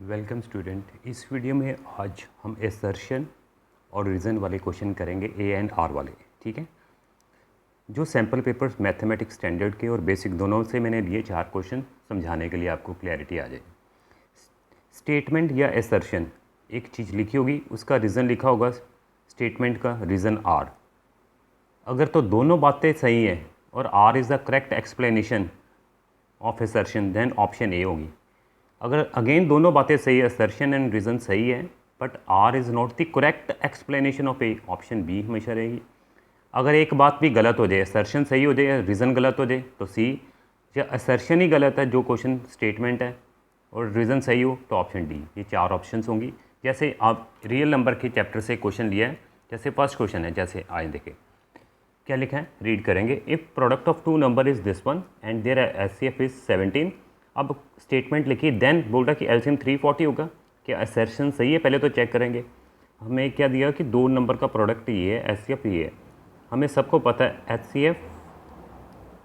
Welcome student. इस video में आज हम एसर्शन और रीज़न वाले क्वेश्चन करेंगे, ए एंड आर वाले। ठीक है, जो सैम्पल पेपर्स मैथमेटिक्स स्टैंडर्ड के और बेसिक दोनों से मैंने लिए 4 क्वेश्चन समझाने के लिए आपको क्लैरिटी आ जाए। स्टेटमेंट या एसर्शन, एक चीज़ लिखी होगी, उसका रीज़न लिखा होगा, स्टेटमेंट का रीज़न आर। अगर तो दोनों बातें सही हैं और R is the correct explanation of assertion, then option A होगी। अगर अगेन दोनों बातें सही है, असर्शन एंड रीज़न सही है, but R is not the correct explanation of A, option B हमेशा रहेगी। अगर एक बात भी गलत हो जाए, असर्शन सही हो जाए या रीज़न गलत हो जाए तो सी, या असर्शन ही गलत है जो क्वेश्चन स्टेटमेंट है और रीज़न सही हो तो ऑप्शन डी। ये 4 ऑप्शंस होंगी। जैसे आप रियल नंबर के चैप्टर से क्वेश्चन लिया है, जैसे फर्स्ट क्वेश्चन है, जैसे आए देखें क्या लिखा है, रीड करेंगे। If product of 2 number is this one and their HCF is 17। अब स्टेटमेंट लिखी, देन बोल रहा कि एलसीएम 340 होगा। क्या असर्शन सही है, पहले तो चेक करेंगे। हमें क्या दिया कि 2 नंबर का प्रोडक्ट ये है, एचसीएफ ये है। हमें सबको पता है एचसीएफ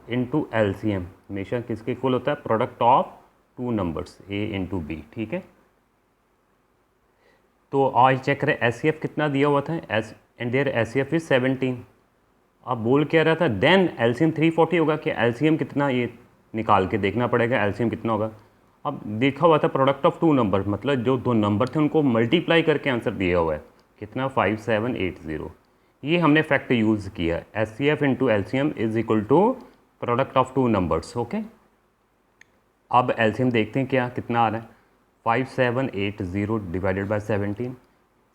इंटू एलसीएम हमेशा किसके इक्वल होता है, product of 2 numbers, A into B. ठीक है, तो आज चेक करें एचसीएफ कितना दिया हुआ था, S and their HCF is 17। अब बोल क्या रहा था, देन एलसीएम 340 होगा। कि एलसीएम कितना, ये निकाल के देखना पड़ेगा एलसीएम कितना होगा। अब देखा हुआ था प्रोडक्ट ऑफ 2 नंबर, मतलब जो 2 नंबर थे उनको मल्टीप्लाई करके आंसर दिया हुआ है कितना, 5780। ये हमने फैक्ट यूज़ किया, H C F into LCM is equal to product of 2 numbers. Okay, अब एलसीएम देखते हैं क्या कितना आ रहा है, 5780 डिवाइडेड बाई 17।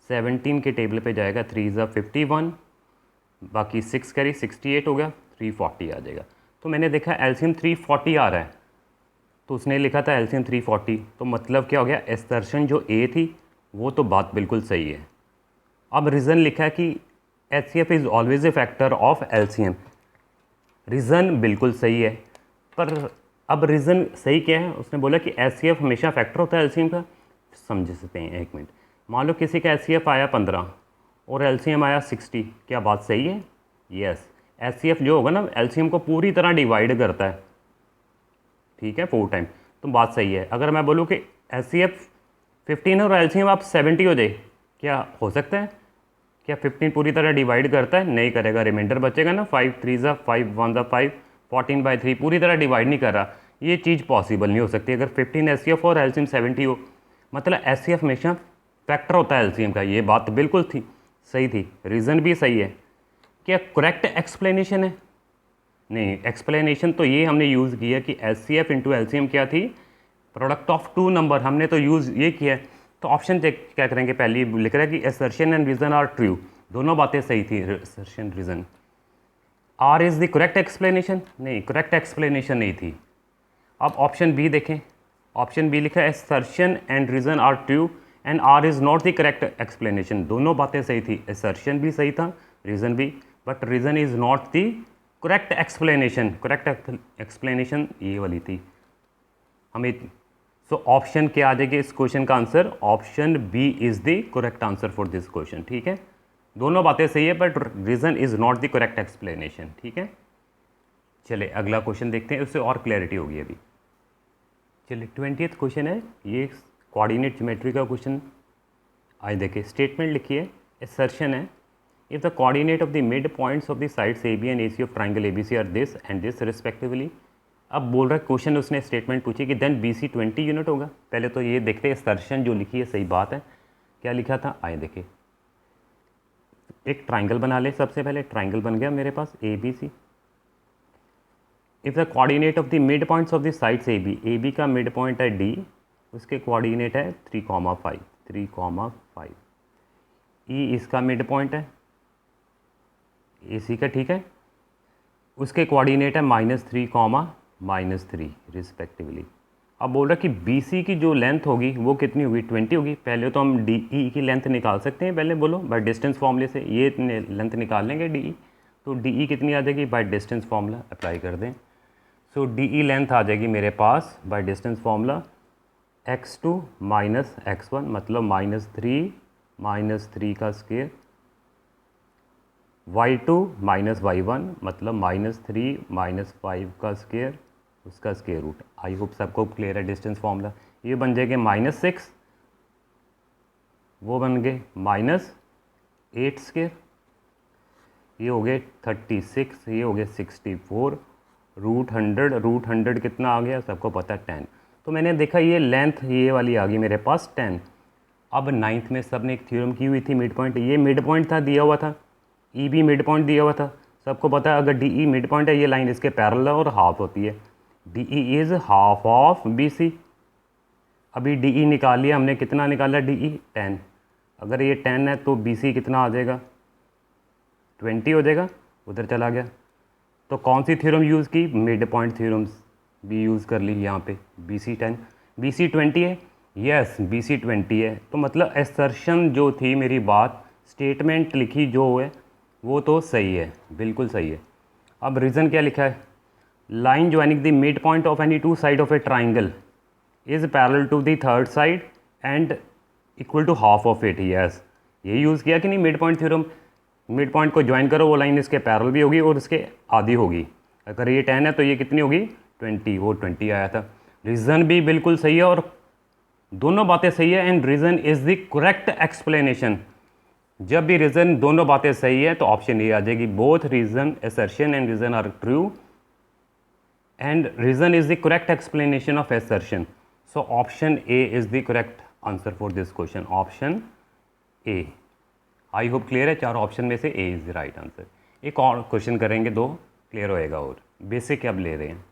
17 के टेबल पे जाएगा, 3 ज़ा 51, बाकी 6 करी 68 हो गया, 340 आ जाएगा। तो मैंने देखा एलसीएम 340 आ रहा है, तो उसने लिखा था एलसीएम 340, तो मतलब क्या हो गया, एसर्शन जो ए थी वो तो बात बिल्कुल सही है। अब रीज़न लिखा है कि HCF is always a factor of LCM, reason बिल्कुल सही है। पर अब रीज़न सही क्या है, उसने बोला कि एचसीएफ हमेशा फैक्टर होता है एलसीएम का। समझ सकते हैं, एक मिनट। मान लो किसी का एचसीएफ आया 15 और एलसीएम आया 60, क्या बात सही है? यस, एचसीएफ जो होगा ना एलसीएम को पूरी तरह डिवाइड करता है, ठीक है, 4 टाइम, तो बात सही है। अगर मैं बोलूँ कि एचसीएफ 15 है और एलसीएम आप 70 हो जाए, क्या हो सकता है? क्या 15 पूरी तरह डिवाइड करता है? नहीं करेगा, रिमाइंडर बचेगा ना, 5 3 ज़ा 5 1 ज़ा 5, 14/3 पूरी तरह डिवाइड नहीं कर रहा। ये चीज़ पॉसिबल नहीं हो सकती अगर 15 एचसीएफ और एलसीएम 70 हो। मतलब एचसीएफ हमेशा फैक्टर होता है एलसीएम का, ये बात बिल्कुल थी सही थी, रीज़न भी सही है। क्या करेक्ट एक्सप्लेनेशन है? नहीं, एक्सप्लेनेशन तो ये हमने यूज़ किया कि एचसीएफ इंटू एलसीएम क्या थी, प्रोडक्ट ऑफ 2 नंबर, हमने तो यूज़ ये किया है। तो ऑप्शन क्या करेंगे, पहले लिख रहा है कि assertion and reason are true, दोनों बातें सही थी, assertion reason. R is the correct explanation, नहीं, करेक्ट एक्सप्लेनेशन नहीं थी। अब ऑप्शन बी देखें, ऑप्शन बी लिखा है assertion and reason are true and R is not the correct explanation, दोनों बातें सही थी, असर्शन भी सही था, रीज़न भी, but reason is not the correct explanation. Correct explanation ये वाली थी हमें। सो ऑप्शन क्या आ जाएगी इस क्वेश्चन का answer, option B is the correct answer for this question. ठीक है, दोनों बातें सही है but reason is not the correct explanation. ठीक है, चले अगला क्वेश्चन देखते हैं, उससे और क्लैरिटी होगी अभी। चलिए 20th क्वेश्चन है, ये कोऑर्डिनेट ज्योमेट्री का क्वेश्चन। आज देखिए, स्टेटमेंट लिखिए, असर्शन है, if the coordinate of the mid points of the sides A B and A C of triangle A B C are this and this respectively. अब बोल रहा है क्वेश्चन, उसने स्टेटमेंट पूछी कि देन बी सी 20 यूनिट होगा। पहले तो ये देखते हैं असर्शन जो लिखी है सही बात है, क्या लिखा था, आए देखे। एक ट्राइंगल बना ले, सबसे पहले ट्राइंगल बन गया मेरे पास A B C. If the coordinate of the mid points of the sides A B का मिड पॉइंट है डी, उसके कोऑर्डिनेट है 3,5 3,5। ई इसका मिड पॉइंट है ए सी का, ठीक है, उसके कोऑर्डिनेट है -3, -3 रिस्पेक्टिवली। अब बोल रहा कि बी सी की जो लेंथ होगी वो कितनी होगी, 20 होगी। पहले तो हम डी ई की लेंथ निकाल सकते हैं, पहले बोलो बाय डिस्टेंस फॉर्मूले से ये लेंथ निकाल लेंगे डी ई। तो डी ई कितनी आ जाएगी, बाय डिस्टेंस फार्मूला अप्लाई कर दें। सो डी ई लेंथ आ जाएगी मेरे पास by distance formula x2 - x1, मतलब -3 का स्क्वायर, y2 - y1, मतलब -3 - 5 का स्क्वायर, उसका स्क्वायर रूट। आई होप सबको क्लियर है डिस्टेंस फार्मूला। ये बन जाएगा -6 वो बन गए -8², ये हो गए 36, ये हो गए 64, √100 कितना आ गया सबको पता है 10। तो मैंने देखा ये लेंथ ये वाली आ गई मेरे पास 10। अब 9th में सब ने एक थ्योरम की हुई थी मिड पॉइंट, ये मिड पॉइंट था दिया हुआ था, ई भी मिड पॉइंट दिया हुआ था, सबको पता है अगर डी ई मिड पॉइंट है ये लाइन इसके पैरेलल और हाफ होती है, D E is half of B C. अभी डी ई निकाल लिया हमने, कितना निकाला डी ई 10, अगर ये 10 है तो बी सी कितना आ जाएगा 20 हो जाएगा, उधर चला गया। तो कौन सी थ्योरम यूज़ की, मिड पॉइंट थ्योरम्स भी यूज़ कर ली यहाँ पे, बी सी 10, बी सी 20 है, यस बी सी 20 है। तो मतलब एसर्शन जो थी मेरी बात, स्टेटमेंट लिखी जो है वो तो सही है, बिल्कुल सही है। अब रीज़न क्या लिखा है, line joining the mid point of any two side of a triangle is parallel to the third side and equal to half of it, yes ये यूज़ किया कि नहीं mid point theorem. Mid point को join करो, वो line इसके parallel भी होगी और इसके आधी होगी, अगर ये 10 है तो ये कितनी होगी 20, वो 20 आया था। रीज़न भी बिल्कुल सही है और दोनों बातें सही है, and reason is the correct explanation. जब भी रीज़न दोनों बातें सही है तो ऑप्शन ए आ जाएगी, both reason assertion and reason are true and reason is the correct explanation of assertion. So option A is the correct answer for this question, option A. I hope clear है, चार option में से A is the right answer. एक और question करेंगे, दो clear होएगा और बेसिक अब ले रहे हैं।